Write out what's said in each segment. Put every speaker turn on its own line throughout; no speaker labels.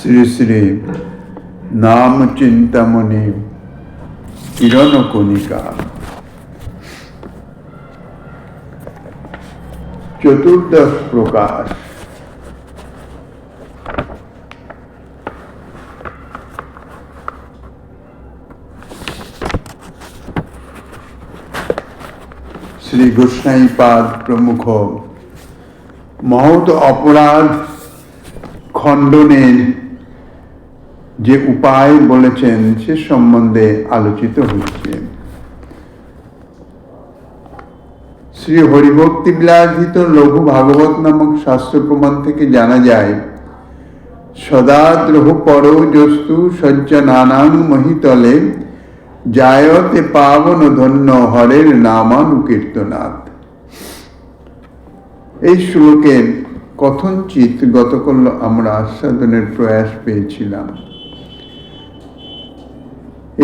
শ্রী শ্রী নাম চিন্তামণি কিরণ কণিকা চতুর্দশ প্রকাশ। শ্রী গোস্বামীপাদ প্রমুখ মহৎ অপরাধ খণ্ডনের যে উপায় বলেছেন সে সম্বন্ধে আলোচিত হচ্ছে। শ্রী হরিভক্তি বিলাসিত লঘু ভাগবত নামক শাস্ত্র প্রমাণ থেকে জানা যায়, সদা দ্রোহ পর যস্তু সজ্জনানাং মহিতলে জায়তে পাবন ধন্য হরের নামানুকীর্তনাথ। এই শ্লোকের কথনচিত গতকাল আমরা আস্বাদনের প্রয়াস পেয়েছিলাম।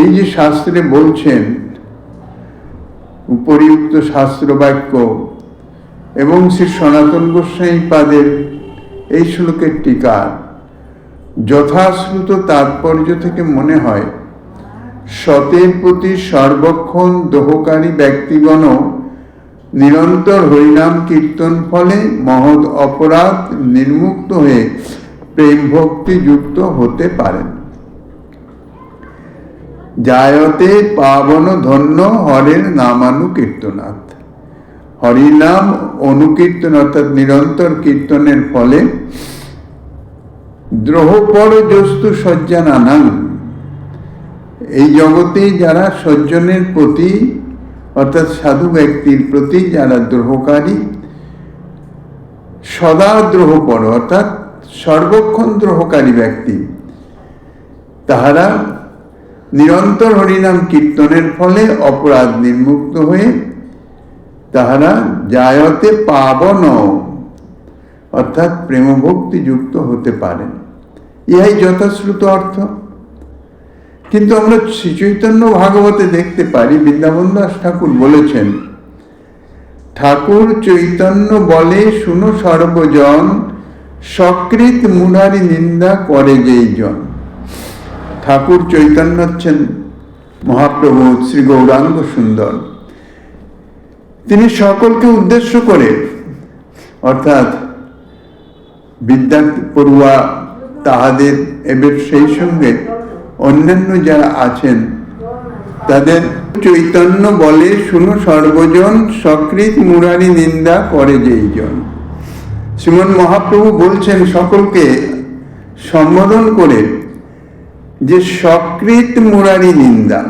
এই যে শাস্ত্রে বলছেন, উপরিউক্ত শাস্ত্র বাক্য এবং শ্রী সনাতন গোস্বামীপাদের এই শ্লোকের টিকা যথাশ্রুত তাৎপর্য থেকে মনে হয়, সতের প্রতি সর্বক্ষণ দোহকারী ব্যক্তিগণ নিরন্তর হরিনাম কীর্তন ফলে মহৎ অপরাধ নির্মুক্ত হয়ে প্রেম ভক্তি যুক্ত হতে পারেন। জায়তে পাবন ধন্য হরের নামানুকীর্তনাথ। হরিনাম অনুকীর্তন অর্থাৎ নিরন্তর কীর্তনের ফলে দ্রোহপর যস্তু সজ্জনানাং, এই জগতে যারা সজ্জনের প্রতি অর্থাৎ সাধু ব্যক্তির প্রতি যারা দ্রোহকারী, সদা দ্রোহপর অর্থাৎ সর্বক্ষণ দ্রোহকারী ব্যক্তি, তাহারা নিরন্তর হরিনাম কীর্তনের ফলে অপরাধ নির্মুক্ত হয়ে তাহারা জায়তে পাবন অর্থাৎ প্রেমভক্তি যুক্ত হতে পারেন। ইহাই যথাশ্রুত অর্থ। কিন্তু আমরা শ্রী চৈতন্য ভাগবতে দেখতে পারি, বৃন্দাবন দাস ঠাকুর বলেছেন, ঠাকুর চৈতন্য বলে শুনো সর্বজন, সকৃত মুনারি নিন্দা করে যেই জন। ঠাকুর চৈতন্য হচ্ছেন মহাপ্রভু শ্রী গৌরাঙ্গ সুন্দর। তিনি সকলকে উদ্দেশ্য করে অর্থাৎ বিদ্যার্থী পড়ুয়া তাহাদের এবার সেই সঙ্গে অন্যান্য যারা আছেন তাদের চৈতন্য বলে শুনো সর্বজন, সকৃত মুরারি নিন্দা করে যেই জন। শ্রীমন মহাপ্রভু বলছেন সকলকে সম্বোধন করে যে সকৃত মুরারি নিন্দা,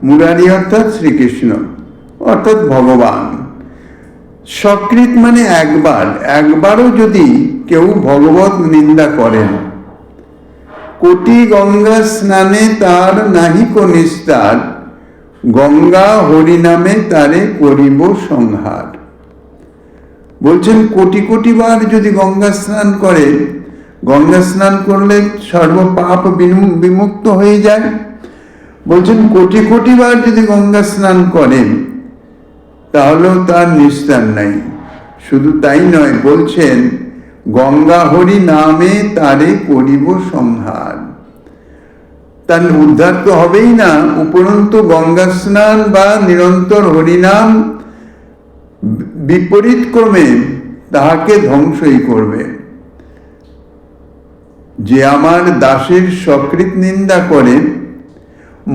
মুরারি অর্থাৎ শ্রীকৃষ্ণ অর্থাৎ ভগবান। সকৃত মানে একবারও যদি কেউ ভগবত নিন্দা করেন, কোটি গঙ্গা স্নানে তার নাহিক নিস্তার, গঙ্গা হরিনামে তারে করিব সংহার। বলছেন কোটি কোটি বার যদি গঙ্গা স্নান করে, গঙ্গা স্নান করলে সর্ব পাপ বিমুক্ত হয়ে যায়। বলছেন কোটি কোটি বার যদি গঙ্গা স্নান করেন তাহলেও তার নিস্তার নাই। শুধু তাই নয়, বলছেন গঙ্গা হরি নামে তারে করিব সংহার। তার উদ্ধার তো হবেই না, উপরন্তু গঙ্গা স্নান বা নিরন্তর হরিনাম বিপরীত ক্রমে তাহাকে ধ্বংসই করবে। যে আমার দাসের সকৃত নিন্দা করে,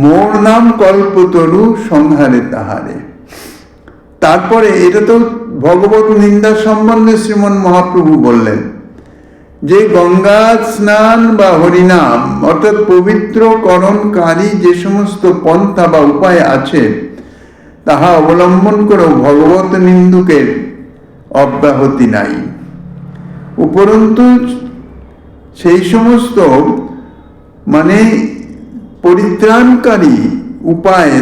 মোর নাম কল্পতরু সংহারে তাহারে। তারপরে এটা তো ভগবত নিন্দা সম্বন্ধে শ্রীমন মহাপ্রভু বললেন যে গঙ্গা স্নান বা হরিনাম অর্থাৎ পবিত্রকরণকারী যে সমস্ত পন্থা বা উপায় আছে তাহা অবলম্বন করেও ভগবত নিন্দুকের অব্যাহতি নাই। উপরন্তু সেই সমস্ত মানে পরিত্রাণকারী উপায়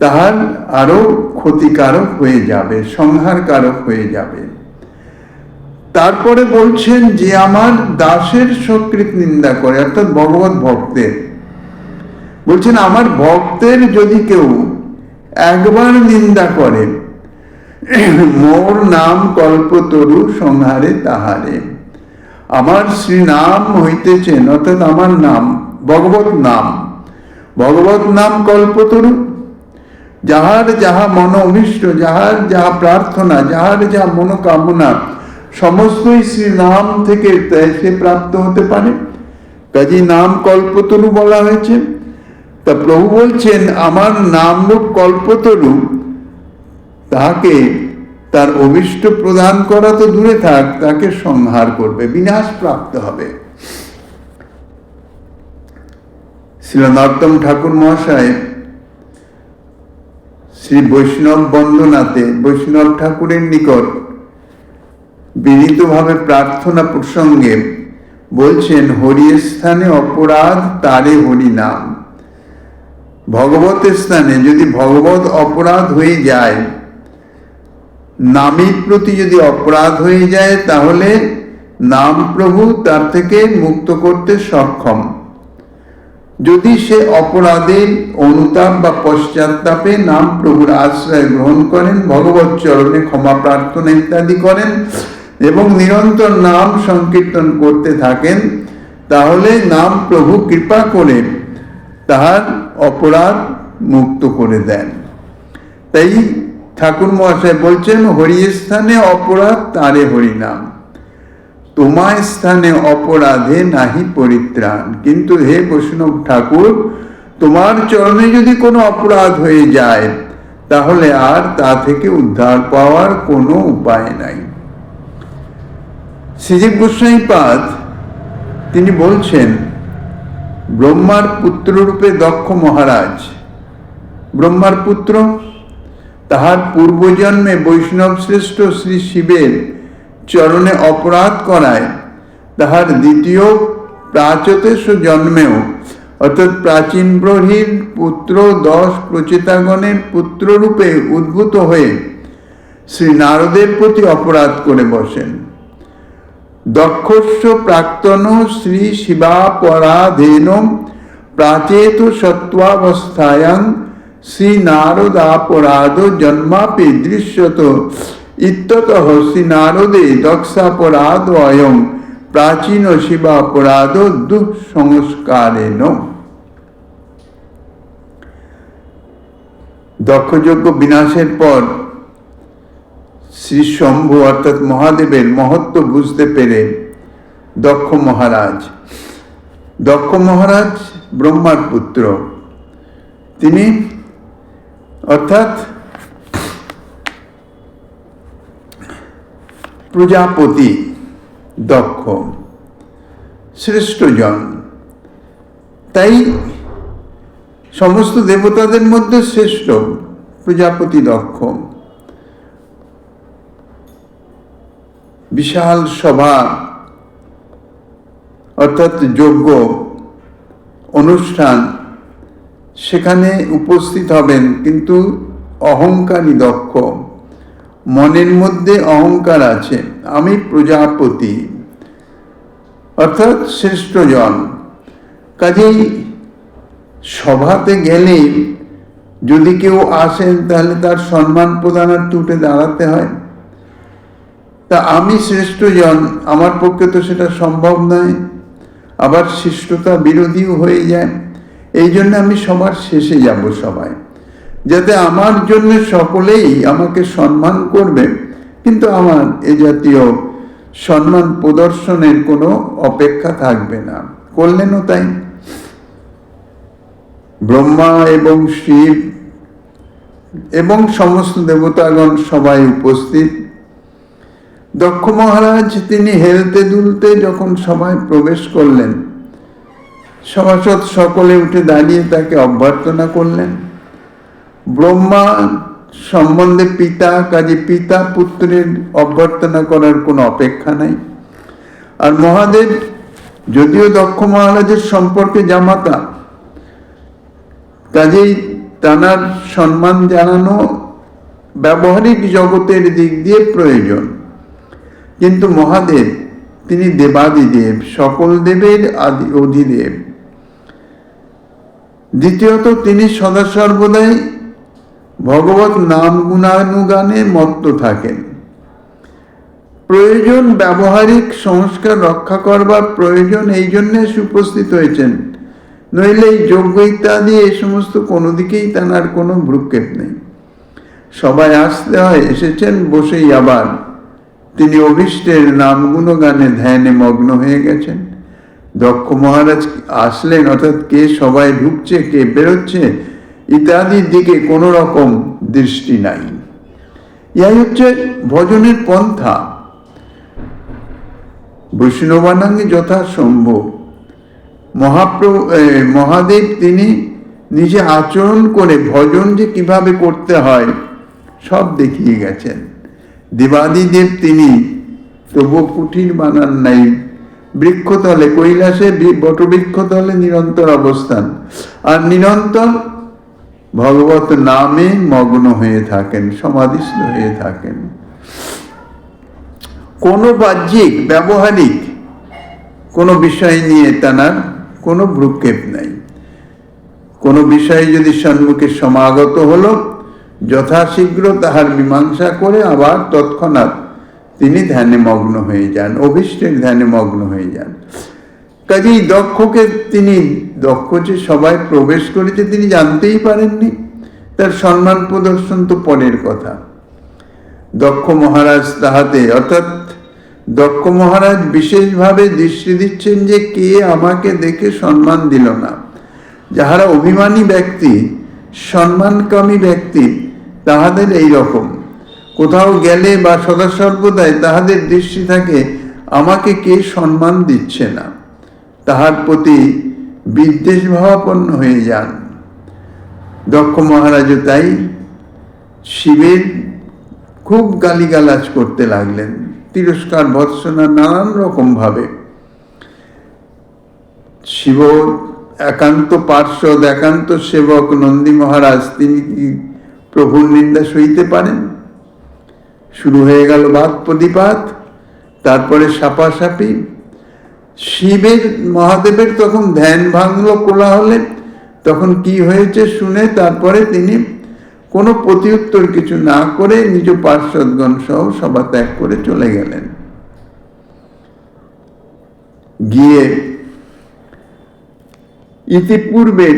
তাহার আরো ক্ষতিকারক হয়ে যাবে, সংহারকারক হয়ে যাবে। তারপরে বলছেন যে আমার দাসের সকৃত নিন্দা করে অর্থাৎ ভগবত ভক্তের, বলছেন আমার ভক্তের যদি কেউ একবার নিন্দা করে, মোর নাম কল্পতরু সংহারে তাহারে। আমার শ্রীনাম হইতেছেন, অর্থাৎ আমার নাম ভগবত নাম। ভগবত নাম কল্পতরু। যাহার যাহা মন অভিষ্ট, যাহার যাহা প্রার্থনা, যাহার যাহা মনোকামনা, সমস্তই শ্রীনাম থেকে সে প্রাপ্ত হতে পারে। কাজী নাম কল্পতরু বলা হয়েছে। তা প্রভু বলছেন আমার নামরূপ কল্পতরু তাকে তার অভিষ্ট প্রদান করা তো দূরে থাক, তাকে সংহার করবে, বিনাশ প্রাপ্ত হবে। শ্রী নরোত্তম ঠাকুর মহাশয় শ্রী বৈষ্ণব বন্দনাতে বৈষ্ণব ঠাকুরের নিকট বিনীতভাবে প্রার্থনা প্রসঙ্গে বলছেন, হরি স্থানে অপরাধ তারে হরি নাম। ভগবত স্থানে যদি ভগবত অপরাধ হয়ে যায়, নামের প্রতি যদি অপরাধ হয়ে যায়, তাহলে নাম প্রভু তার থেকে মুক্ত করতে সক্ষম। যদি সে অপরাধের অনুতাপ বা পশ্চাত্তাপে নাম প্রভুর আশ্রয় গ্রহণ করেন, ভগবত চরণে ক্ষমা প্রার্থনা ইত্যাদি করেন এবং নিরন্তর নাম সংকীর্তন করতে থাকেন, তাহলে নাম প্রভু কৃপা করে তাহার অপরাধ মুক্ত করে দেন। তাই ঠাকুর মহাশয় বলছেন, হরি স্থানে অপরাধ তারে হরি নাম, তোমার স্থানে অপরাধে নাহি পরিত্রাণ। কিন্তু হে বৈষ্ণব ঠাকুর, তোমার চরণে যদি কোনো অপরাধ হয়ে যায়, তাহলে আর তা থেকে উদ্ধার পাওয়ার কোনো উপায় নাই। শ্রীজীব গোস্বামীপাদ তিনি বলছেন, ব্রহ্মার পুত্র রূপে দক্ষ মহারাজ, ব্রহ্মার পুত্র, তাহার পূর্বজন্মে বৈষ্ণব শ্রেষ্ঠ শ্রী শিবের চরণে অপরাধ করায় তাহার দ্বিতীয় প্রাচতেশ জন্মেও, অর্থাৎ প্রাচীন ব্রহ্মীর পুত্র 10 প্রচেতাগণের পুত্র রূপে উদ্ভূত হয়ে শ্রী নারদের প্রতি অপরাধ করে বসেন। দক্ষস্য প্রাক্তন শ্রী শিবাপরাধেন প্রাচেত সত্ত্বাবস্থায়াং শ্রী নারদাপরাধ জন্মাপি দৃশ্যত ইত্যতঃ শ্রী নারদে দক্ষাপরাধ অয়ং প্রাচীন শিবাপরাধ দুঃসংস্কারেণ। দক্ষযজ্ঞ বিনাশের পর শ্রী শম্ভু অর্থাৎ মহাদেবের মহত্ব বুঝতে পেরে দক্ষ মহারাজ ব্রহ্মার পুত্র, তিনি অর্থাৎ প্রজাপতি দক্ষ শ্রেষ্ঠ জন। তাই সমস্ত দেবতাদের মধ্যে শ্রেষ্ঠ প্রজাপতি দক্ষ। বিশাল সভা অর্থাৎ যজ্ঞ অনুষ্ঠান, সেখানে উপস্থিত হবেন, কিন্তু অহংকারী দক্ষ, মনের মধ্যে অহংকার আছে, আমি প্রজাপতি অর্থাৎ শ্রেষ্ঠ জন। কাজেই সভাতে গেলে যদি কেউ আসেন, তাহলে তার সম্মান প্রদানার্থে উঠে দাঁড়াতে হয়। তা আমি শ্রেষ্ঠ জন, আমার পক্ষে তো সেটা সম্ভব নয়, আবার শিষ্টতা বিরোধীও হয়ে যায়। এই জন্য আমি সবার শেষে যাব সবাই, যাতে আমার জন্য সকলেই আমাকে সম্মান করবে, কিন্তু আমার এ জাতীয় সম্মান প্রদর্শনের কোনো অপেক্ষা থাকবে না। করলেনও তাই। ব্রহ্মা এবং শিব এবং সমস্ত দেবতাগণ সবাই উপস্থিত। দক্ষ মহারাজ তিনি হেলতে দুলতে যখন সভায় প্রবেশ করলেন, সভাসদ সকলে উঠে দাঁড়িয়ে তাকে অভ্যর্থনা করলেন। ব্রহ্মা সম্বন্ধে পিতা, কাজে পিতা পুত্রের অভ্যর্থনা করার কোনো অপেক্ষা নাই। আর মহাদেব যদিও দক্ষ মহারাজের সম্পর্কে জামাতা, কাজেই তাঁর সম্মান জানানো ব্যবহারিক জগতের দিক দিয়ে প্রয়োজন। কিন্তু মহাদেব তিনি দেবাদিদেব, সকল দেবের আদি অধিদেব। দ্বিতীয়ত তিনি সদা সর্বদাই ভগবত নাম গুণানুগানে মত্ত থাকেন। প্রয়োজন ব্যবহারিক সংস্কার রক্ষা করবার প্রয়োজন, এই জন্যে উপস্থিত হয়েছেন। নইলে এই যজ্ঞ ইত্যাদি এই সমস্ত কোনো দিকেই তার কোনো ভ্রুক্ষেপ নেই। সবাই আসতে হয়, এসেছেন বসেই আবার তিনি অভীষ্টের নাম গুণগানে ধ্যানে মগ্ন হয়ে গেছেন। দক্ষ মহারাজ আসলেন, অর্থাৎ কে সবাই ঢুকছে কে বেরোচ্ছে ইত্যাদির দিকে কোনো রকম দৃষ্টি নাই। ইহাই হচ্ছে ভজনের পন্থা। বৈষ্ণবানাঙ্গে যথাসম্ভব মহাদেব তিনি নিজে আচরণ করে ভজন যে কিভাবে করতে হয় সব দেখিয়ে গেছেন। দেবাদিদেব তিনি তবু কুঠির বানান নাই, বৃক্ষতলে কৈলাসে বটবৃক্ষতলে নিরন্তর অবস্থান, আর নিরন্তর ভগবত নামে মগ্ন হয়ে থাকেন, সমাধিস্থ হয়ে থাকেন। কোনো বাহ্যিক ব্যবহারিক কোনো বিষয় নিয়ে তার কোনো ভ্রুক্ষেপ নাই। কোনো বিষয় যদি সম্মুখে সমাগত হলো, যথাশীঘ্র তাহার মীমাংসা করে আবার তৎক্ষণাৎ তিনি ধ্যানে মগ্ন হয়ে যান, অভীষ্টের ধ্যানে মগ্ন হয়ে যান। কাজেই দক্ষকে তিনি, দক্ষ যে সবাই প্রবেশ করেছে তিনি জানতেই পারেননি, তার সম্মান প্রদর্শন তো পরের কথা। দক্ষ মহারাজ তাহাতে, অর্থাৎ দক্ষ মহারাজ বিশেষভাবে দৃষ্টি দিচ্ছেন যে কে আমাকে দেখে সম্মান দিল না। যাহারা অভিমানী ব্যক্তি, সম্মানকামী ব্যক্তি, তাহাদের এই রকম কোথাও গেলে বা সদা সর্বদাই তাহাদের দৃষ্টি থাকে আমাকে কে সম্মান দিচ্ছে না, তাহার প্রতি বিদ্বেষ ভাবাপন্ন হয়ে যান। দক্ষ মহারাজও তাই শিবের খুব গালিগালাজ করতে লাগলেন, তিরস্কার ভৎসনা নানান রকম ভাবে। শিব একান্ত পার্শ্বদ, একান্ত সেবক নন্দী মহারাজ, তিনি কি প্রভুর নিন্দা সইতে পারেন? শুরু হয়ে গেল বাদ প্রতিপাত, তারপরে সাপাসাপি। শিবের মহাদেবের তখন ধ্যান ভাঙল কোলাহলে, তখন কি হয়েছে শুনে তারপরে তিনি কোনো প্রতিউত্তর কিছু না করে নিজ পার্শ্বদগণ সহ সভা ত্যাগ করে চলে গেলেন। গিয়ে ইতিপূর্বে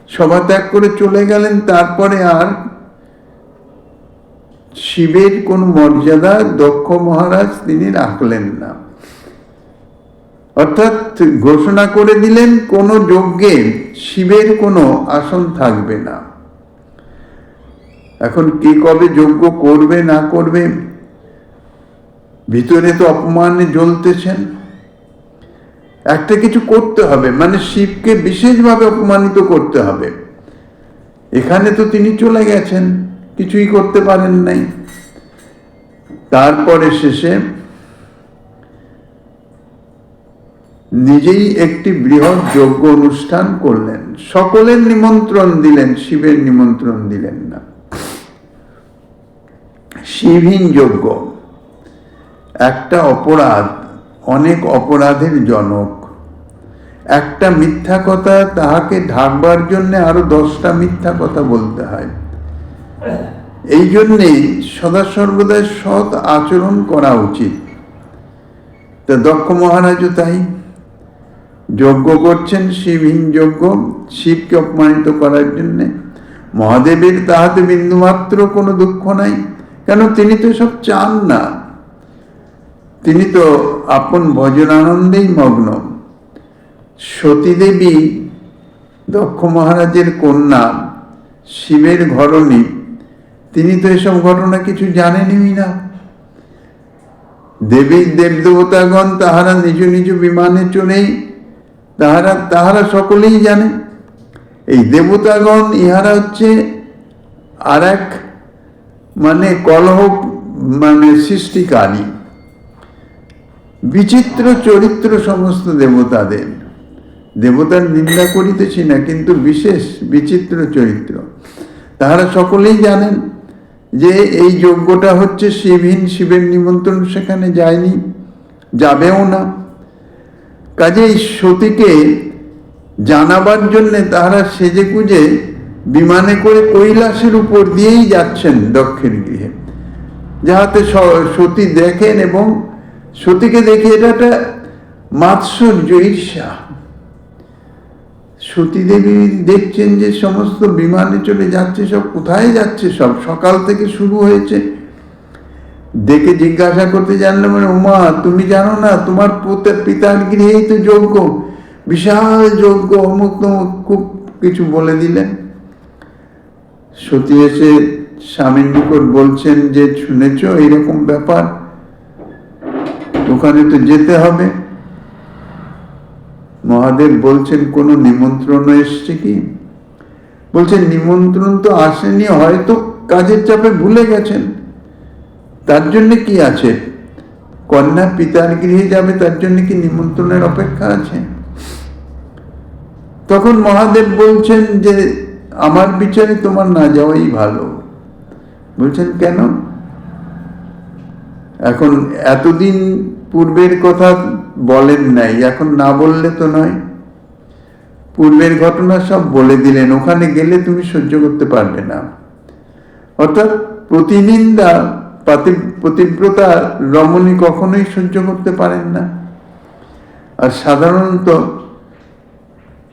সভা ত্যাগ করে চলে গেলেন, তারপরে আর শিবের কোন মর্যাদা দক্ষ মহারাজ তিনি রাখলেন না। অর্থাৎ ঘোষণা করে দিলেন কোন যজ্ঞে শিবের কোনো আসন থাকবে না। এখন কে কবে যজ্ঞ করবে না করবে, ভিতরে তো অপমানে জ্বলতেছেন। একটা কিছু করতে হবে, মানে শিবকে বিশেষভাবে অপমানিত করতে হবে। এখানে তো তিনি চলে গেছেন, কিছুই করতে পারেন নাই। তারপরে শেষে নিজেই একটি বৃহৎ যজ্ঞ অনুষ্ঠান করলেন, সকলের নিমন্ত্রণ দিলেন, শিবের নিমন্ত্রণ দিলেন না। শিবহীন যজ্ঞ একটা অপরাধ, অনেক অপরাধের জনক। একটা মিথ্যা কথা তাহাকে ঢাকবার জন্য আরো 10টা মিথ্যা কথা বলতে হয়। এই জন্যেই সদা সর্বদা সৎ আচরণ করা উচিত। তা দক্ষ মহারাজও তাই যজ্ঞ করছেন, শিবহীন যজ্ঞ, শিবকে অপমানিত করার জন্য। মহাদেবের তাহাতে বিন্দুমাত্র কোনো দুঃখ নাই, কেন তিনি তো সব চান না, তিনি তো আপন ভজনানন্দেই মগ্ন। সতীদেবী দক্ষ মহারাজের কন্যা, শিবের ঘরণী, তিনি তো এসব ঘটনা কিছু জানেনই না। দেবী দেবদেবতাগণ তাহারা নিজ নিজ বিমানে চড়েই তাহারা সকলেই জানে। এই দেবতাগণ ইহারা হচ্ছে আর এক মানে কলহ মানে সৃষ্টিকারী, বিচিত্র চরিত্র সমস্ত দেবতাদের। দেবতার নিন্দা করিতেছি না, কিন্তু বিশেষ বিচিত্র চরিত্র। তাহারা সকলেই জানেন যে এই যজ্ঞটা হচ্ছে শিবহীন, শিবের নিমন্ত্রণ সেখানে যায়নি, যাবেও না। কাজেই সতীকে জানাবার জন্যে তাহারা সেজে গুজে বিমানে করে কৈলাসের উপর দিয়েই যাচ্ছেন দক্ষের গৃহে। যাহাতে সতী দেখেন এবং সতীকে দেখে এটা একটা মাৎসর্য, ঈর্ষা। সতী দেবী দেখছেন যে সমস্ত বিমানে চলে যাচ্ছে, সব কোথায় যাচ্ছে, সব সকাল থেকে শুরু হয়েছে। দেখে জিজ্ঞাসা করতে জানলে মানে, উমা তুমি জানো না তোমার পিতার গৃহেই তো যজ্ঞ, বিশাল যজ্ঞ, অমুক তমুক খুব কিছু বলে দিলেন। সতী এসে স্বামীর নিকট বলছেন যে শুনেছ এইরকম ব্যাপার, ওখানে তো যেতে হবে। মহাদেব বলছেন কোনো নিমন্ত্রণ এসছে কি? বলছেন নিমন্ত্রণ তো আসেনি, হয়তো কাজের চাপে ভুলে গেছেন, তার জন্য কি আছে? কন্যা পিতার গৃহে যাবে, তার জন্য কি নিমন্ত্রণের অপেক্ষা আছে? তখন মহাদেব বলছেন যে আমার বিচারে তোমার না যাওয়াই ভালো। বলছেন কেন? এখন এতদিন পূর্বের কথা বলেন নাই, এখন না বললে তো নয়। পূর্বের ঘটনা সব বলে দিলেন, ওখানে গেলে তুমি সহ্য করতে পারবে না। অর্থাৎ প্রতিনিন্দা পতিব্রতা রমণী কখনোই সহ্য করতে পারেন না। আর সাধারণত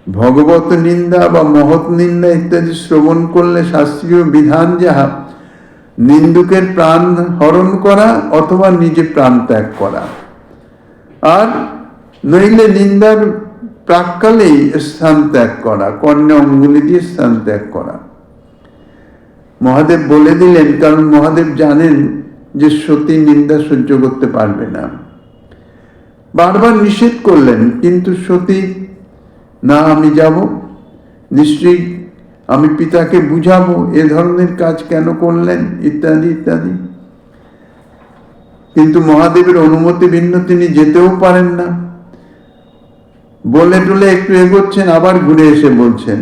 ভগবত নিন্দা বা মহৎ নিন্দা ইত্যাদি শ্রবণ করলে শাস্ত্রীয় বিধান যাহা নিন্দুকের প্রাণ হরণ করা অথবা নিজে প্রাণ ত্যাগ করা, আর নইলে নিন্দার প্রাক্কালেই স্থান ত্যাগ করা, কর্ণে অঙ্গুলি দিয়ে স্থান ত্যাগ করা। মহাদেব বলে দিলেন, কারণ মহাদেব জানেন যে সতী নিন্দা সহ্য করতে পারবে না। বারবার নিষেধ করলেন, কিন্তু সতী না, আমি যাব, নিশ্চয়ই আমি পিতাকে বুঝাবো এ ধরনের কাজ কেন করলেন, ইত্যাদি ইত্যাদি। কিন্তু মহাদেবের অনুমতি ভিন্ন তিনি যেতেও পারেন না। বলে টলে একটু এগোচ্ছেন, আবার ঘুরে এসে বলছেন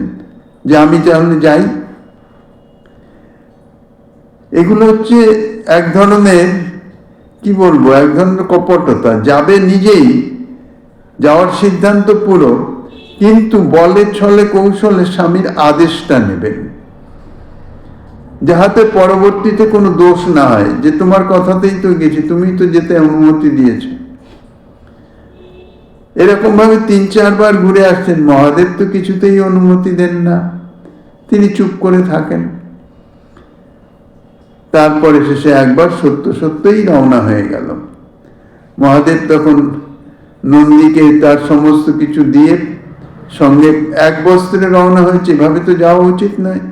যে আমি তাহলে যাই। এগুলো হচ্ছে এক ধরনের, কি বলবো, এক ধরনের কপটতা। যাবে নিজেই, যাওয়ার সিদ্ধান্ত পুরো, কিন্তু বলে ছলে কৌশলে স্বামীর আদেশটা নেবেন, যাহাতে পরবর্তীতে কোনো দোষ না হয় যে তোমার কথাতেই তো গেছি, তুমি তো যেতে অনুমতি দিয়েছ। এরকম ভাবে 3-4 বার ঘুরে আসছেন। মহাদেব তো কিছুতেই অনুমতি দেন না, তিনি চুপ করে থাকেন। তারপরে শেষে একবার সত্য সত্যই রওনা হয়ে গেল। মহাদেব তখন নন্দীকে তার সমস্ত কিছু দিয়ে সঙ্গে এক বস্ত্রে রওনা হয়েছে। এভাবে তো যাওয়া উচিত নয়,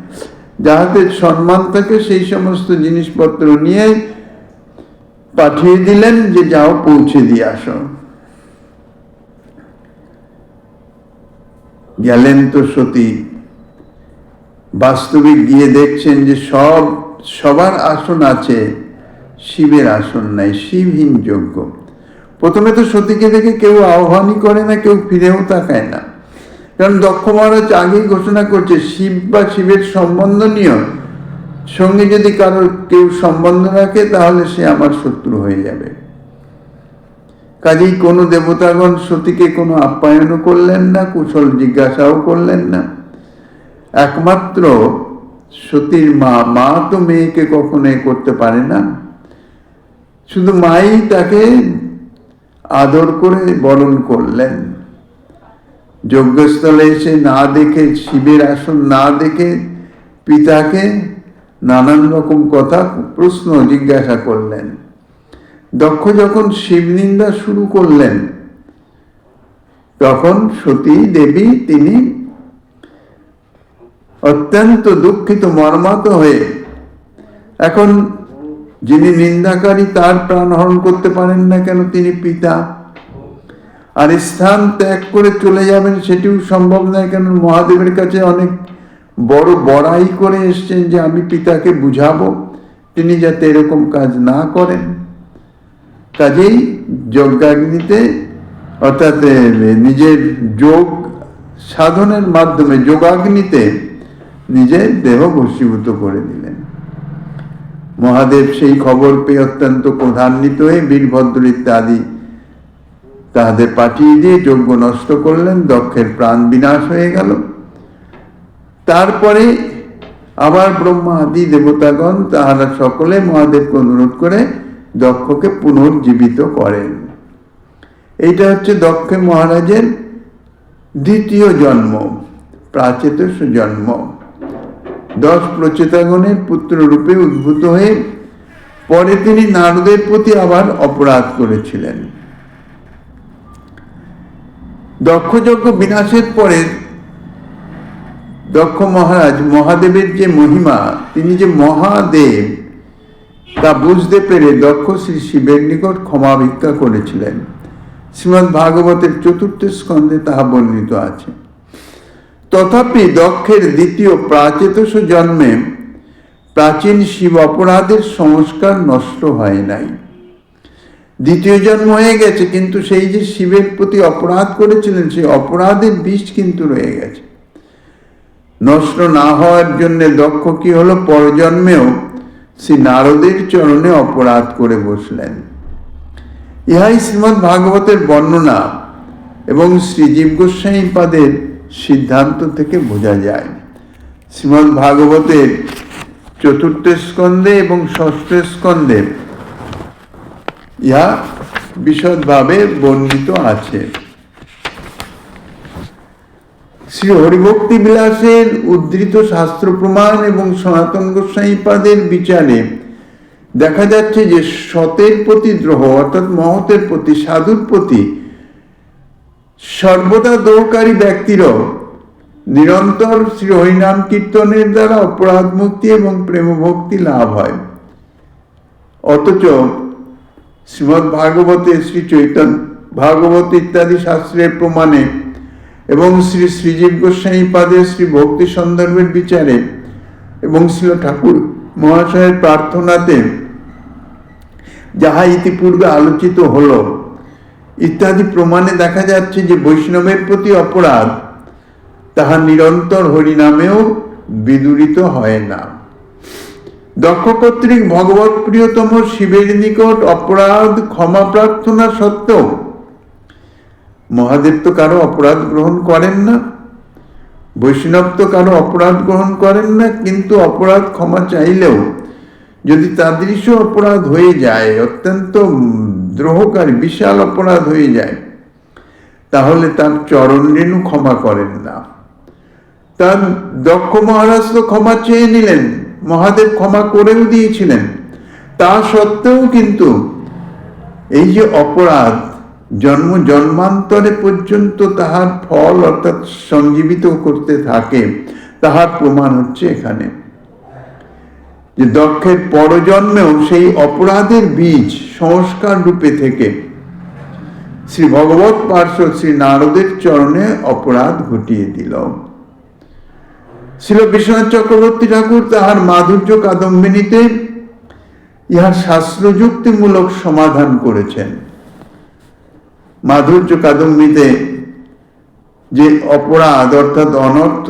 যাহাতে সম্মান থাকে সেই সমস্ত জিনিসপত্র নিয়ে পাঠিয়ে দিলেন যে যাও, পৌঁছে দিয়ে আসো। গেলেন তো সতী, বাস্তবিক গিয়ে দেখছেন যে সবার আসন আছে, শিবের আসন নাই, শিবহীন যজ্ঞ। প্রথমে তো সতীকে দেখে কেউ আহ্বানই করে না, কেউ ফিরেও তাকায় না। কারণ দক্ষ মহারাজ আগেই ঘোষণা করছে, শিব বা শিবের সম্বন্ধনীয় সঙ্গে যদি কেউ সম্বন্ধ রাখে তাহলে সে আমার শত্রু হয়ে যাবে। কাজেই কোনো দেবতাগণ সতীকে কোনো আপ্যায়নও করলেন না, কুশল জিজ্ঞাসাও করলেন না। একমাত্র সতীর মা তো মেয়েকে কখনো করতে পারে না, শুধু মাই তাকে আদর করে বরণ করলেন। যজ্ঞস্থলে এসে না দেখে, শিবের আসন না দেখে পিতাকে নানান রকম কথা প্রশ্ন জিজ্ঞাসা করলেন। দক্ষ যখন শিব নিন্দা শুরু করলেন, তখন সতী দেবী তিনি অত্যন্ত দুঃখিত, মর্মাহত হয়ে, এখন যিনি নিন্দাকারী তার প্রাণ হরণ করতে পারেন না কেন? তিনি পিতা। আর স্থান ত্যাগ করে চলে যাবেন সেটিও সম্ভব নয়, কেন মহাদেবের কাছে অনেক বড় বড়াই করে এসছেন যে আমি পিতাকে বুঝাবো, তিনি যাতে এরকম কাজ না করেন। কাজেই যজ্ঞাগ্নিতে, অর্থাৎ নিজের যোগ সাধনের মাধ্যমে যোগাগ্নিতে নিজের দেহ ভস্মীভূত করে দিলেন। মহাদেব সেই খবর পেয়ে অত্যন্ত ক্রোধান্বিত হয়ে বীরভদ্র ইত্যাদি তাহাদের পাঠিয়ে দিয়ে যজ্ঞ নষ্ট করলেন। দক্ষের প্রাণ বিনাশ হয়ে গেল। তারপরে আবার ব্রহ্মা আদি দেবতাগণ তাহারা সকলে মহাদেবকে অনুরোধ করে দক্ষকে পুনর্জীবিত করেন। এইটা হচ্ছে দক্ষ মহারাজের দ্বিতীয় জন্ম, প্রাচেতস জন্ম। 10 প্রচেতাগণের পুত্র রূপে উদ্ভূত হয়ে পরে তিনি নারদের প্রতি আবার অপরাধ করেছিলেন। দক্ষযজ্ঞ বিনাশের পরে দক্ষ মহারাজ মহাদেবের যে মহিমা, তিনি যে মহাদেব তা বুঝতে পেরে দক্ষ শ্রী শিবের নিকট ক্ষমা ভিক্ষা করেছিলেন। শ্রীমদ্ ভাগবতের 4th স্কন্ধে তাহা বর্ণিত আছে। তথাপি দক্ষের দ্বিতীয় প্রাচেতস জন্মে প্রাচীন শিব অপরাধের সংস্কার নষ্ট হয় নাই। দ্বিতীয় জন্ম হয়ে গেছে, কিন্তু সেই যে শিবের প্রতি অপরাধ করেছিলেন সেই অপরাধের বীজ কিন্তু রয়ে গেছে। নষ্ট না হওয়ার জন্য দক্ষ কি হলো, পরজন্মেও শ্রী নারদের চরণে অপরাধ করে বসলেন। ইহাই শ্রীমদ্ ভাগবতের বর্ণনা এবং শ্রীজীব গোস্বামী পাদের সিদ্ধান্ত থেকে বোঝা যায়। শ্রীমদ্ ভাগবতের 4th স্কন্ধে এবং 6th স্কন্ধে ইহা বিশদভাবে বর্ণিত আছে। শ্রী হরিভক্তি বিলাসের উদ্ধৃত শাস্ত্র প্রমাণ এবং সনাতন গোস্বামী পাদের বিচারে দেখা যাচ্ছে যে সতের প্রতি দ্রোহ, অর্থাৎ মহতের প্রতি, সাধুর প্রতি সর্বদা দ্রোহকারী ব্যক্তিরও নিরন্তর শ্রী হরিনাম কীর্তনের দ্বারা অপরাধ মুক্তি এবং প্রেম ভক্তি লাভ হয়। অথচ শ্রীমদ্ ভাগবতে, শ্রী চৈতন্য ভাগবত ইত্যাদি শাস্ত্রের প্রমাণে এবং শ্রী শ্রীজীব গোস্বামী পাদের শ্রী ভক্তি সন্দর্ভের বিচারে এবং শ্রীল ঠাকুর মহাশয়ের প্রার্থনাতে যাহা ইতিপূর্বে আলোচিত হল ইত্যাদি প্রমাণে দেখা যাচ্ছে যে বৈষ্ণবের প্রতি অপরাধ তাহা নিরন্তর হরিনামেও বিদূরিত হয় না। দক্ষ কর্তৃক ভগবৎ প্রিয়তম শিবের নিকট অপরাধ ক্ষমা প্রার্থনা সত্ত্বেও মহাদেব তো কারো অপরাধ গ্রহণ করেন না, বৈষ্ণব তো কারো অপরাধ গ্রহণ করেন না, কিন্তু অপরাধ ক্ষমা চাইলেও যদি তাদৃশ অপরাধ হয়ে যায়, অত্যন্ত দ্রোহকারী বিশাল অপরাধ হয়ে যায়, তাহলে তার চরণ রেণু ক্ষমা করেন না। তার দক্ষ মহারাজ তো ক্ষমা চেয়ে নিলেন, মহাদেব ক্ষমা করেও দিয়েছিলেন, তা সত্ত্বেও কিন্তু এই যে অপরাধ জন্ম জন্মান্তরে পর্যন্ত তাহার ফল অর্থাৎ সঞ্জীবিত করতে থাকে, তাহার প্রমাণ হচ্ছে এখানে যে দক্ষের পরজন্মেও সেই অপরাধের বীজ সংস্কার রূপে থেকে শ্রী ভগবৎ পার্শ্বদ শ্রী নারদের চরণে অপরাধ ঘটিয়ে দিল। শ্রীল বিশ্বনাথ চক্রবর্তী ঠাকুর তাহার মাধুর্য কাদম্বিনীতে ইহার শাস্ত্রযুক্তিমূলক সমাধান করেছেন। মাধুর্য কাদম্বিনীতে যে অপরাধ অর্থাৎ অনর্থ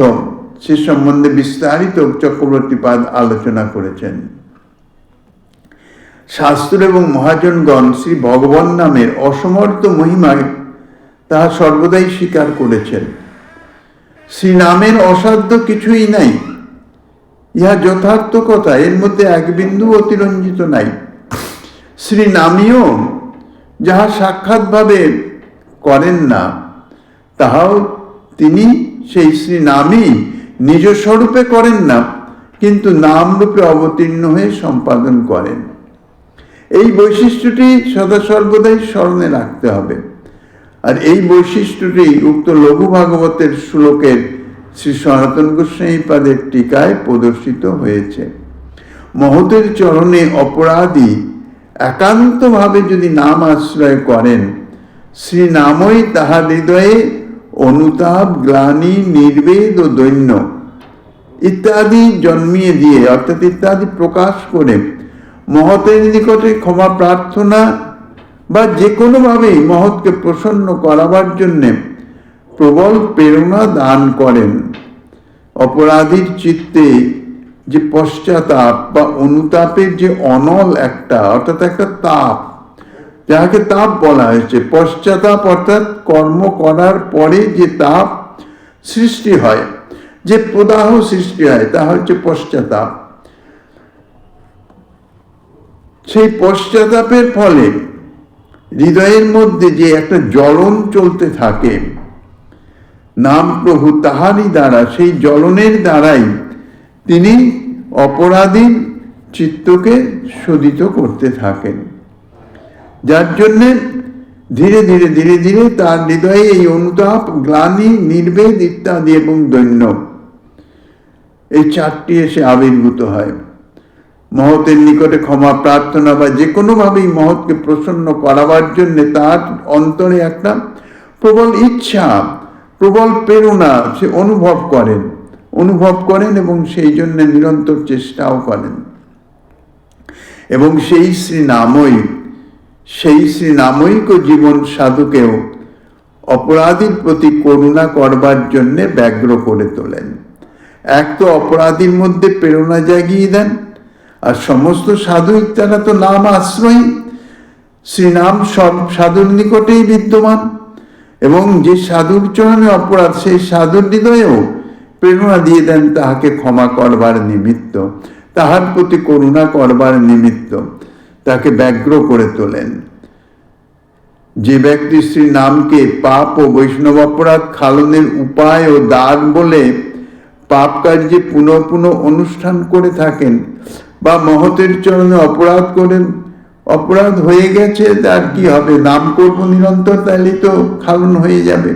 সে সম্বন্ধে বিস্তারিত চক্রবর্তীপাদ আলোচনা করেছেন। শাস্ত্র এবং মহাজনগণ শ্রী ভগবান নামের অসমর্থ মহিমায় তাহা সর্বদাই স্বীকার করেছেন। শ্রী নামের অসাধ্য কিছুই নাই, ইহা যথার্থ কথা, এর মধ্যে এক বিন্দু অতিরঞ্জিত নাই। শ্রী নামীও যাহা সাক্ষাৎ ভাবে করেন না, তাহাও তিনি সেই শ্রী নামই নিজ স্বরূপে করেন না, কিন্তু নাম রূপে অবতীর্ণ হয়ে সম্পাদন করেন। এই বৈশিষ্ট্যটি সদা সর্বদাই স্মরণে রাখতে হবে। আর এই বৈশিষ্ট্যটি উক্ত লঘু ভাগবতের শ্লোকের শ্রী সনাতন গোস্বামী পাদের টিকায় প্রদর্শিত হয়েছে। মহতের চরণে অপরাধী একান্তভাবে যদি নাম আশ্রয় করেন, শ্রী নামই তাহার হৃদয়ে অনুতাপ, গ্লানি, নির্বেদ ও দৈন্য ইত্যাদি জন্মিয়ে দিয়ে অর্থাৎ ইত্যাদি প্রকাশ করে মহতের নিকটে ক্ষমা প্রার্থনা বা যে কোনোভাবেই মহৎকে প্রসন্ন করাবার জন্যে প্রবল প্রেরণা দান করেন। অপরাধীর চিত্তে যে পশ্চাতাপ বা অনুতাপের যে অনল একটা অর্থাৎ একটা তাপ, যাহাকে তাপ বলা হয়েছে, পশ্চাতাপ অর্থাৎ কর্ম করার পরে যে তাপ সৃষ্টি হয়, যে প্রদাহ সৃষ্টি হয় তা হচ্ছে পশ্চাতাপ। সেই পশ্চাতাপের ফলে হৃদয়ের মধ্যে যে একটা জ্বলন চলতে থাকে নাম প্রভু তাহারই দ্বারা, সেই জ্বলনের দ্বারাই তিনি অপরাধীর চিত্তকে শোধিত করতে থাকেন, যার জন্যে ধীরে ধীরে ধীরে ধীরে তার হৃদয়ে এই অনুতাপ, গ্লানি, নির্বেদ ইত্যাদি এবং দৈন্য এই চারটি এসে আবির্ভূত হয়। মহতের নিকটে ক্ষমা প্রার্থনা বা যে কোনোভাবেই মহৎকে প্রসন্ন করাবার জন্য তার অন্তরে একটা প্রবল ইচ্ছা, প্রবল প্রেরণা সে অনুভব করেন এবং সেই জন্য নিরন্তর চেষ্টাও করেন। এবং সেই শ্রীনামৈক জীবন সাধুকেও অপরাধীর প্রতি করুণা করবার জন্য ব্যগ্র করে তোলেন। এক তো অপরাধীর মধ্যে প্রেরণা জাগিয়ে দেন, আর সমস্ত সাধু তারা তো নাম আশ্রয়ী, শ্রীনাম সব সাধুর নিকটেই বিদ্যমান, এবং যে সাধুর চরণে অপরাধ সেই সাধুর হৃদয়েও প্রেরণা দিয়ে দেন তাহাকে ক্ষমা করবার নিমিত্ত, তাহার প্রতি করুণা করবার নিমিত্ত তাকে ব্যগ্র করে তোলেন। যে ব্যক্তি শ্রী নামকে পাপ ও বৈষ্ণব অপরাধ খালনের উপায় ও দ্বার বলে পাপ কার্যে পুনঃ পুনঃ অনুষ্ঠান করে থাকেন, বা মহতের চরণে অপরাধ হয়ে গেছে, তার কি হবে, নাম করবো নিরন্তর, তাহলে তো খালন হয়ে যাবে,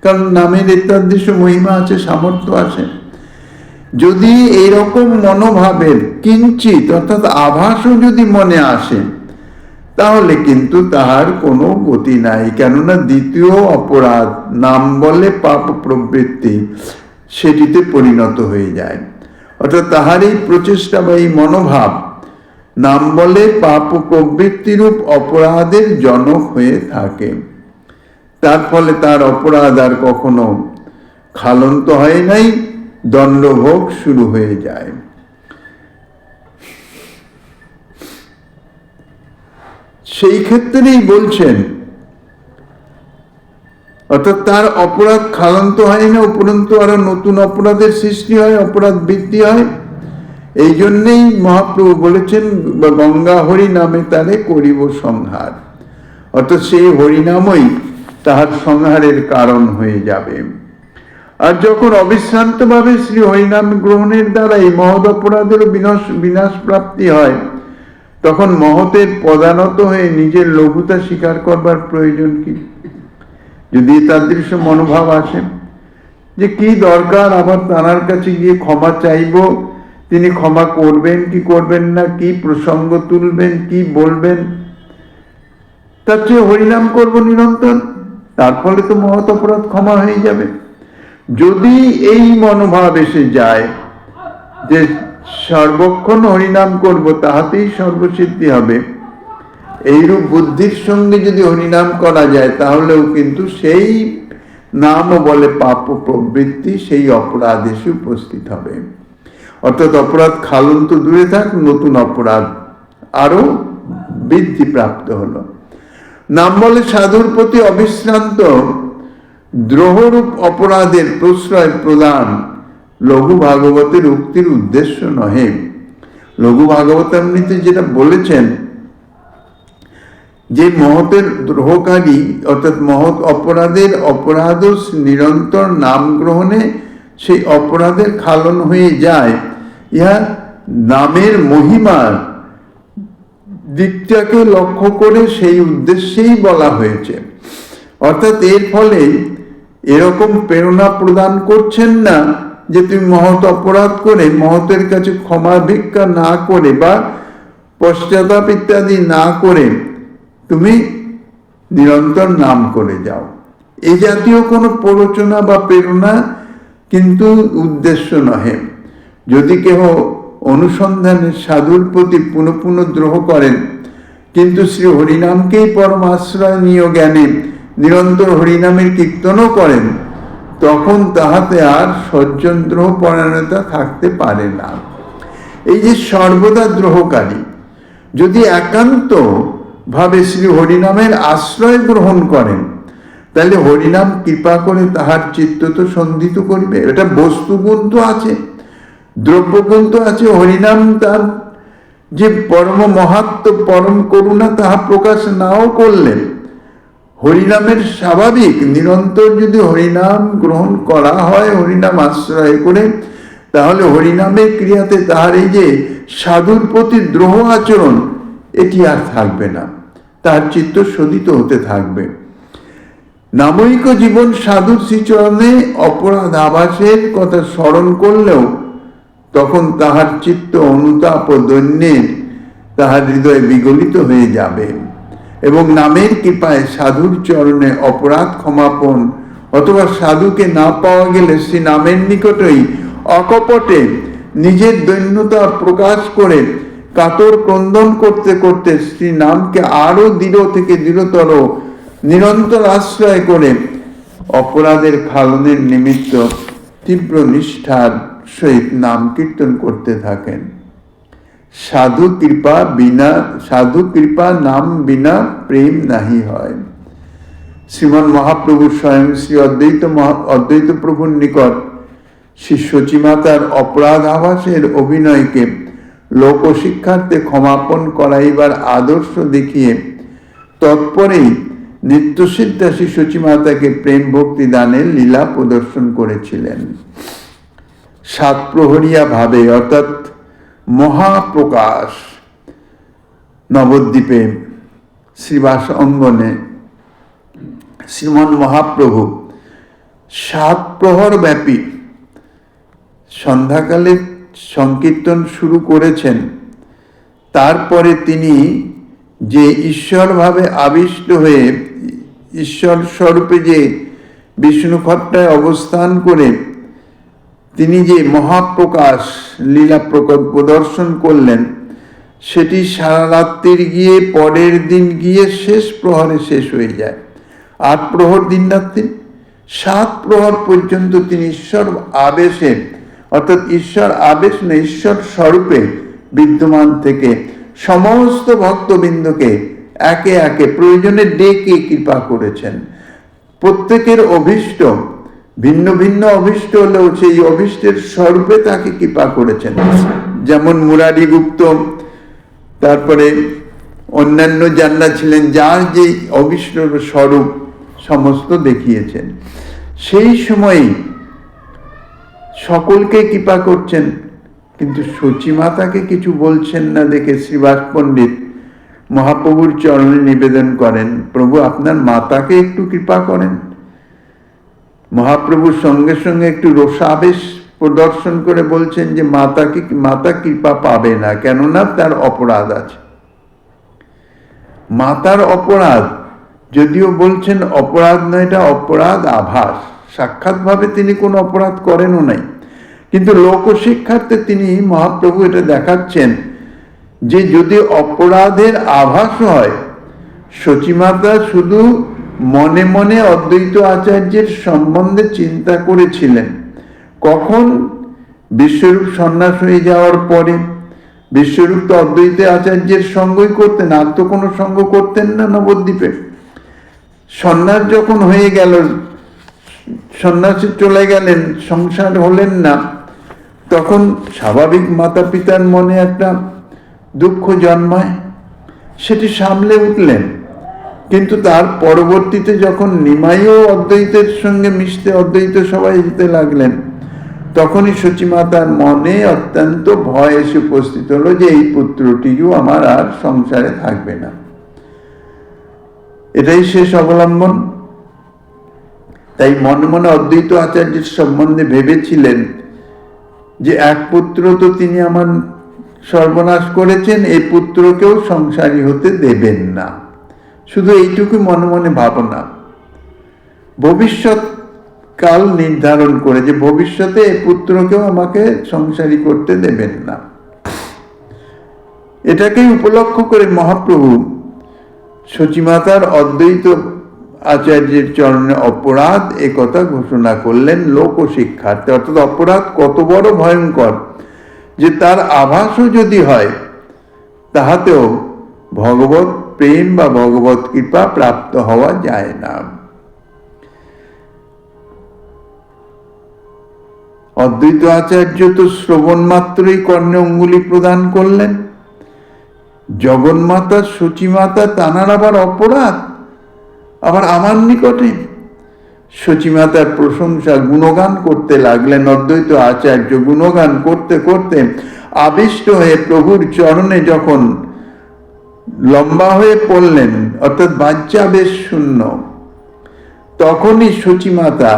কারণ নামের এতাদৃশ মহিমা আছে, সামর্থ্য আছে। যদি এইরকম মনোভাবের কিঞ্চিত অর্থাৎ আভাসও যদি মনে আসে, তাহলে কিন্তু তাহার কোনো গতি নাই, কেননা দ্বিতীয় অপরাধ নাম বলে পাপ প্রবৃত্তি সেটিতে পরিণত হয়ে যায়। অর্থাৎ তাহার এই প্রচেষ্টা বা এই মনোভাব নাম বলে পাপ প্রবৃত্তিরূপ অপরাধের জনক হয়ে থাকে। তার ফলে তার অপরাধ আর কখনো খালন্ত হয় নাই, দণ্ডভোগ শুরু হয়ে যায়। সেই ক্ষেত্রেই বলছেন, অর্থাৎ তার অপরাধ খালান্ত হয় না, উপরন্তু আরো নতুন অপরাধের সৃষ্টি হয়, অপরাধ বৃদ্ধি হয়। এই জন্যেই মহাপ্রভু বলেছেন গঙ্গা হরি নামে তারে করিব সংহার, অর্থাৎ সেই হরিনামই তাহার সংহারের কারণ হয়ে যাবে। আর যখন অবিশ্রান্তভাবে শ্রী হরিনাম গ্রহণের দ্বারাই মহৎ অপরাধের বিনাশ প্রাপ্তি হয়, তখন মহতের পদানত হয়ে নিজের লঘুতা স্বীকার করবার প্রয়োজন কি? যদি তাদৃশ মনোভাব আসে যে কি দরকার আবার তাঁর কাছে গিয়ে ক্ষমা চাইব, তিনি ক্ষমা করবেন কি করবেন না, কি প্রসঙ্গ তুলবেন, কি বলবেন, তার চেয়ে হরিনাম করব নিরন্তর, তার ফলে তো মহৎ অপরাধ ক্ষমা হয়ে যাবে। যদি এই মনোভাব এসে যায় যে সর্বক্ষণ হরিনাম করব, তাহাতেই সর্বসিদ্ধি হবে, এইরূপ বুদ্ধির সঙ্গে যদি হরিনাম করা যায়, তাহলেও কিন্তু সেই নাম বলে পাপ প্রবৃত্তি সেই অপরাধ এসে উপস্থিত হবে। অর্থাৎ অপরাধ খালন তো দূরে থাক, নতুন অপরাধ আরো বৃদ্ধি প্রাপ্ত হলো। নাম বলে সাধুর প্রতি অবিশ্রান্ত দ্রোহরূপ অপরাধের প্রশ্রয় প্রদান লঘু ভাগবতের উক্তির উদ্দেশ্য নহে। লঘু ভাগবতামৃতে যেটা বলেছেন যে মহতের দ্রোহকারী অর্থাৎ মহৎ অপরাধ নিরন্তর নাম গ্রহণে সেই অপরাধের খালন হয়ে যায়, ইহা নামের মহিমার দিকটাকে লক্ষ্য করে সেই উদ্দেশ্যেই বলা হয়েছে। অর্থাৎ এর ফলে এরকম প্রেরণা প্রদান করছেন না যে তুমি মহৎ অপরাধ করে মহতের কাছে ক্ষমা ভিক্ষা না করে বা পশ্চাতাপ ইত্যাদি না করে তুমি নিরন্তর নাম করে যাও, এই জাতীয় কোনো প্ররোচনা বা প্রেরণা কিন্তু উদ্দেশ্য নহে। যদি কেহ অনুসন্ধানে সাধুর প্রতি পুনঃ পুনঃ দ্রোহ করেন, কিন্তু শ্রী হরিনামকেই পরম আশ্রয় নিয়ে জ্ঞানে নিরন্তর হরিনামের কীর্তনও করেন, তখন তাহাতে আর সজ্জন দ্রোহ পরায়ণতা থাকতে পারে না। এই যে সর্বদা দ্রোহকারী যদি একান্ত ভাবে শ্রী হরিনামের আশ্রয় গ্রহণ করেন, তাহলে হরিনাম কৃপা করে তাহার চিত্ত তো সন্ধিত করিবে। এটা বস্তুগুণ তো আছে, দ্রব্যগুণ তো আছে। হরিনাম তার যে পরম মহাত্ম, পরম করুণা, তাহা প্রকাশ নাও করলেন, হরিনামের স্বাভাবিক নিরন্তর যদি হরিনাম গ্রহণ করা হয়, হরিনাম আশ্রয় করে, তাহলে হরিনামের ক্রিয়াতে তাহার এই যে সাধুর প্রতি দ্রোহ আচরণ, এটি আর থাকবে না, তার চিত্ত শোধিত হতে থাকবে। নামৈক জীবন সাধুর শ্রীচরণে অপরাধ আভাসের কথা স্মরণ করলেও তখন তাহার চিত্ত অনুতাপ ও দৈন্যের তাহার হৃদয় বিগলিত হয়ে যাবে এবং নামের কৃপায় সাধুর চরণে অপরাধ ক্ষমাপন, অথবা সাধুকে না পাওয়া গেলে শ্রী নামের নিকটই অকপটে নিজের দৈন্যতা প্রকাশ করে কাতর ক্রন্দন করতে করতে শ্রী নামকে আরো দৃঢ় থেকে দৃঢ়তর নিরন্তর আশ্রয় করে অপরাধের খালনের নিমিত্ত তীব্র নিষ্ঠার সহিত নাম কীর্তন করতে থাকেন। সাধু কৃপা নাম বিনা প্রেম নাহি হয়। শ্রীমন মহাপ্রভু স্বয়ং শ্রী অদ্বৈত প্রভুর নিকট শ্রী সচিমাতার অপরাধ আভাসের অভিনয়কে লোকশিক্ষার্থে ক্ষমাপন করাইবার আদর্শ দেখিয়ে তৎপরেই নিত্যসিদ্ধা শ্রী সচিমাতাকে প্রেম ভক্তি দানের লীলা প্রদর্শন করেছিলেন। সাত প্রহরিয়া ভাবে, অর্থাৎ মহাপ্রকাশ নবদ্বীপে শ্রীবাস অঙ্গনে শ্রীমন মহাপ্রভু 7 প্রহর ব্যাপী সন্ধ্যাকালে সংকীর্তন শুরু করেছেন। তারপরে তিনি যে ঈশ্বর ভাবে আবিষ্ট হয়ে ঈশ্বর স্বরূপে যে বিষ্ণু খট্টায় অবস্থান করে তিনি যে মহাপ্রকাশ লীলা প্রদর্শন করলেন, সেটি সারা রাত্রির গিয়ে পরের দিন গিয়ে শেষ প্রহরে শেষ হয়ে যায়। 8 প্রহর দিন রাত্রি, 7 প্রহর পর্যন্ত তিনি ঈশ্বর আবেশে, অর্থাৎ ঈশ্বর আবেশ না ঈশ্বর স্বরূপে বিদ্যমান থেকে সমস্ত ভক্তবৃন্দকে একে একে প্রয়োজনে ডেকে কৃপা করেছেন। প্রত্যেকের অভীষ্ট ভিন্ন ভিন্ন অভীষ্ট হলেও সেই অভীষ্টের স্বরূপে তাকে কৃপা করেছেন। যেমন মুরারি গুপ্ত, তারপরে অন্যান্য যারা ছিলেন, যার যে অভীষ্ট স্বরূপ সমস্ত দেখিয়েছেন, সেই সময়ই সকলকে কৃপা করছেন। কিন্তু সচিমাতাকে কিছু বলছেন না দেখে শ্রীবাস পণ্ডিত মহাপ্রভুর চরণে নিবেদন করেন, প্রভু আপনার মাতাকে একটু কৃপা করেন। মহাপ্রভুর সঙ্গে সঙ্গে একটু রসাবেশ প্রদর্শন করে বলছেন যে মাতা কৃপা পাবে না, কেননা তার অপরাধ আছে। মাতার অপরাধ যদিও বলছেন অপরাধ নয়, এটা অপরাধ আভাস, সাক্ষাৎভাবে তিনি কোনো অপরাধ করেনও নাই, কিন্তু লোকশিক্ষার্থে তিনি মহাপ্রভু এটা দেখাচ্ছেন যে যদি অপরাধের আভাস হয়, সচিমাতা শুধু মনে মনে অদ্বৈত আচার্যের সম্বন্ধে চিন্তা করেছিলেন। কখন? বিশ্বরূপ সন্ন্যাস হয়ে যাওয়ার পরে। বিশ্বরূপ তো অদ্বৈত আচার্যের সঙ্গই করতেন, আর তো কোনো সঙ্গ করতেন না নবদ্বীপে। সন্ন্যাস যখন হয়ে গেল, সন্ন্যাসে চলে গেলেন, সংসার হলেন না, তখন স্বাভাবিক মাতা পিতার মনে একটা দুঃখ জন্মায়, সেটি সামলে উঠলেন। কিন্তু তার পরবর্তীতে যখন নিমাইও অদ্বৈতের সঙ্গে মিশতে, অদ্বৈত সবাই যেতে লাগলেন, তখনই সচিমাতার মনে অত্যন্ত ভয় এসে উপস্থিত হলো যে এই পুত্রটিও আমার আর সংসারে থাকবে না, এটাই শেষ অবলম্বন। তাই মনে মনে অদ্বৈত আচার্যের সম্বন্ধে ভেবেছিলেন যে এক পুত্র তো তিনি আমার সর্বনাশ করেছেন, এই পুত্রকেও সংসারী হতে দেবেন না। শুধু এইটুকু মনে মনে ভাবনা, ভবিষ্যৎ কাল নির্ধারণ করে যে ভবিষ্যতে এই পুত্রকেও আমাকে সংসারী করতে দেবেন না। এটাকেই উপলক্ষ করে মহাপ্রভু সচিমাতার অদ্বৈত আচার্যের চরণে অপরাধ একথা ঘোষণা করলেন লোকশিক্ষার্থে। অর্থাৎ অপরাধ কত বড় ভয়ঙ্কর যে তার আভাসও যদি হয়, তাহাতেও ভগবত প্রেম বা ভগবত কৃপা প্রাপ্ত হওয়া যায় না। অদ্বৈত আচার্য তো শ্রবণ মাত্রই কর্ণে অঙ্গুলি প্রদান করলেন। জগন্মাতা সচিমাতা তানার আবার অপরাধ, আবার আমার নিকটে সচিমাতার প্রশংসা গুণগান করতে লাগলেন। অদ্বৈত আচার্য গুণগান করতে করতে আবিষ্ট হয়ে প্রভুর চরণে যখন লম্বা হয়ে পড়লেন, অর্থাৎ বাহ্যাবেশ শূন্য, তখনই সচিমাতা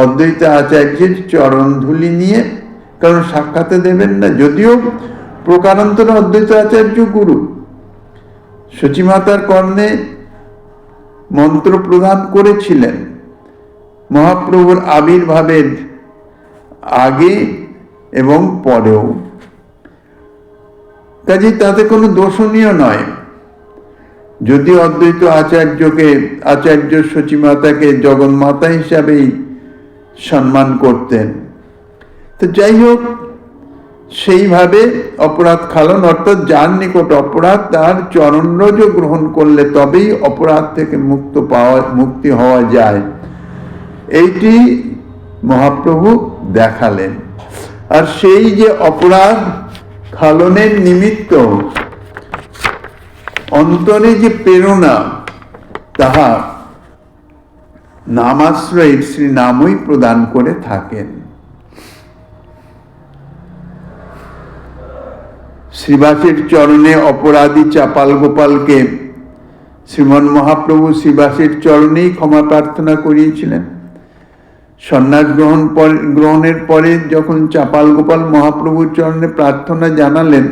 অদ্বৈত আচার্যের চরণ ধুলি নিয়ে, কারণ সাক্ষাতে দেবেন না, যদিও প্রকারান্তরে অদ্বৈত আচার্য গুরু, সচিমাতার কর্ণে মন্ত্র প্রদান করেছিলেন মহাপ্রভুর আবির্ভাবের আগে এবং পরেও। কাজেই তাতে কোনো দোষণীয় নয়। যদি অদ্বৈত আচার্য সচিমাতাকে জগন্মাতা হিসাবেই সম্মান করতেন, তো যাই হোক, সেইভাবে অপরাধ খালন, অর্থাৎ যার নিকট অপরাধ তার চরণরজ গ্রহণ করলে তবেই অপরাধ থেকে মুক্তি হওয়া যায়, এইটি মহাপ্রভু দেখালেন। আর সেই যে অপরাধ খালনের নিমিত্ত অন্তরে যে প্রেরণা, তাহা নামাশ্রয়ের শ্রী নামই প্রদান করে থাকেন। শ্রীবাসের চরণে অপরাধী চাপাল গোপালকে শ্রীমন মহাপ্রভু শ্রীবাসের চরণেই ক্ষমা প্রার্থনা করিয়েছিলেন। সন্ন্যাস গ্রহণের পরে যখন চাপাল গোপাল মহাপ্রভুর চরণে প্রার্থনা জানালেন,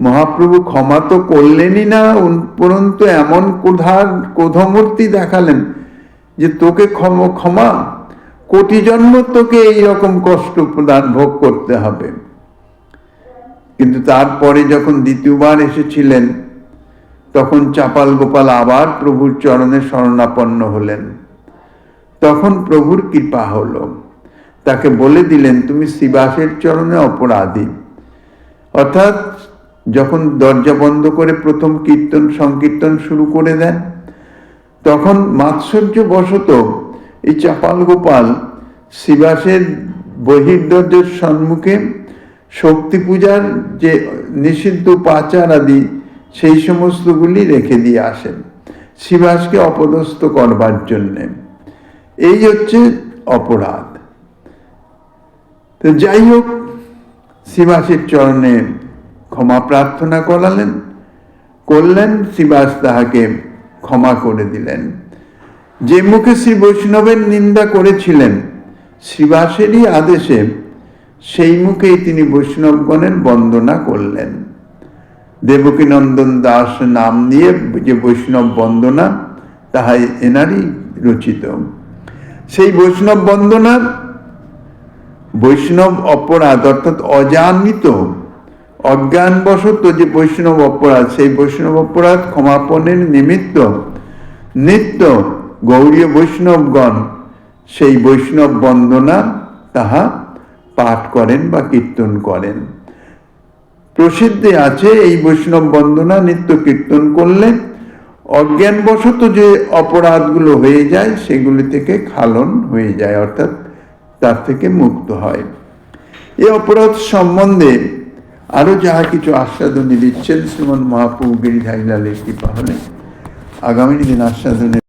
মহাপ্রভু ক্ষমা তো করলেনই না, উপরন্তু এমন ক্রোধমূর্তি দেখালেন যে তোকে ক্ষমা, কোটি জন্ম তোকে এইরকম কষ্ট প্রদান ভোগ করতে হবে। কিন্তু তারপরে যখন দ্বিতীয়বার এসেছিলেন, তখন চাপাল গোপাল আবার প্রভুর চরণে শরণাপন্ন হলেন। তখন প্রভুর কৃপা হলো, তাকে বলে দিলেন তুমি শ্রীবাসের চরণে অপরাধী। অর্থাৎ যখন দরজা বন্ধ করে প্রথম সংকীর্তন শুরু করে দেন, তখন মাৎসর্যবশত এই চাপাল গোপাল শ্রীবাসের বহির্দরজার সম্মুখে শক্তি পূজার যে নিষিদ্ধ উপাচার আদি সেই সমস্তগুলি রেখে দিয়ে আসেন শ্রীবাসকে অপদস্থ করবার জন্যে। এই হচ্ছে অপরাধ। তো যাই হোক, শ্রীবাসের চরণে ক্ষমা প্রার্থনা করলেন, শ্রীবাস তাহাকে ক্ষমা করে দিলেন। যে মুখে শ্রী বৈষ্ণবের নিন্দা করেছিলেন শ্রীবাসেরই আদেশে, সেই মুখেই তিনি বৈষ্ণবগণের বন্দনা করলেন। দেবকীনন্দন দাস নাম নিয়ে যে বৈষ্ণব বন্দনা, তাহাই এনারই রচিত। সেই বৈষ্ণব বন্দনা বৈষ্ণব অপরাধ, অর্থাৎ অজানিত অজ্ঞানবশত যে বৈষ্ণব অপরাধ, সেই বৈষ্ণব অপরাধ ক্ষমাপনের নিমিত্ত নিত্য গৌড়ীয় বৈষ্ণবগণ সেই বৈষ্ণব বন্দনা তাহা পাঠ করেন বা কীর্তন করেন। প্রসিদ্ধি আছে এই বৈষ্ণব বন্দনা নিত্য কীর্তন করলে অজ্ঞানবশত যে অপরাধগুলো হয়ে যায় সেগুলি থেকে খালন হয়ে যায়, অর্থাৎ তার থেকে মুক্ত হয়। এই অপরাধ সম্বন্ধে আরো যাহা কিছু আস্বাদনী দিচ্ছেন শ্রীমন মহাপ্রভু গিরিধারী লালের কৃপা হলে আগামী দিন আস্বাদনে